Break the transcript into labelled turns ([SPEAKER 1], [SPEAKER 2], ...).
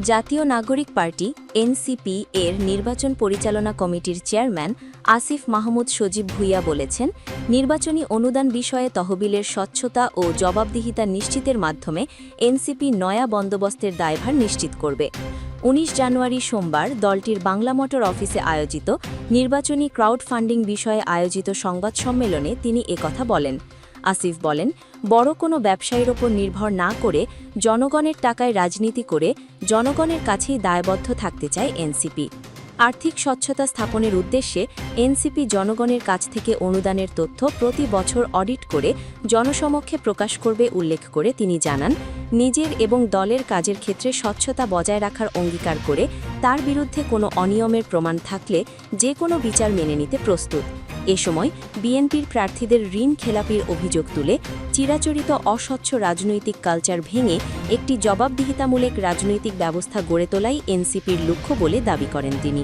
[SPEAKER 1] জাতীয় নাগরিক party NCP এর নির্বাচন পরিচালনা কমিটির চেয়ারম্যান আসিফ মাহমুদ সজীব ভুঁইয়া বলেছেন, নির্বাচনী অনুদান বিষয়ে তহবিলের স্বচ্ছতা ও জবাবদিহিতা নিশ্চিতের মাধ্যমে এনসিপি নয়া বন্দোবস্তের দায়ভার নিশ্চিত করবে। ১৯ জানুয়ারি সোমবার দলটির বাংলা মোটর অফিসে আয়োজিত নির্বাচনী ক্রাউড ফান্ডিং বিষয়ে আয়োজিত সংবাদ সম্মেলনে তিনি একথা বলেন। আসিফ বলেন, বড় কোনো ব্যবসায়ীর ওপর নির্ভর না করে জনগণের টাকায় রাজনীতি করে জনগণের কাছেই দায়বদ্ধ থাকতে চায় এনসিপি। আর্থিক স্বচ্ছতা স্থাপনের উদ্দেশ্যে এনসিপি জনগণের কাছ থেকে অনুদানের তথ্য প্রতি বছর অডিট করে জনসমক্ষে প্রকাশ করবে উল্লেখ করে তিনি জানান, নিজের এবং দলের কাজের ক্ষেত্রে স্বচ্ছতা বজায় রাখার অঙ্গীকার করে তার বিরুদ্ধে কোনো অনিয়মের প্রমাণ থাকলে যে কোনো বিচার মেনে নিতে প্রস্তুত। এ সময় বিএনপির প্রার্থীদের ঋণ খেলাপির অভিযোগ তুলে চিরাচরিত অস্বচ্ছ রাজনৈতিক কালচার ভেঙে একটি জবাবদিহিতামূলক রাজনৈতিক ব্যবস্থা গড়ে তোলাই এনসিপির লক্ষ্য বলে দাবি করেন তিনি।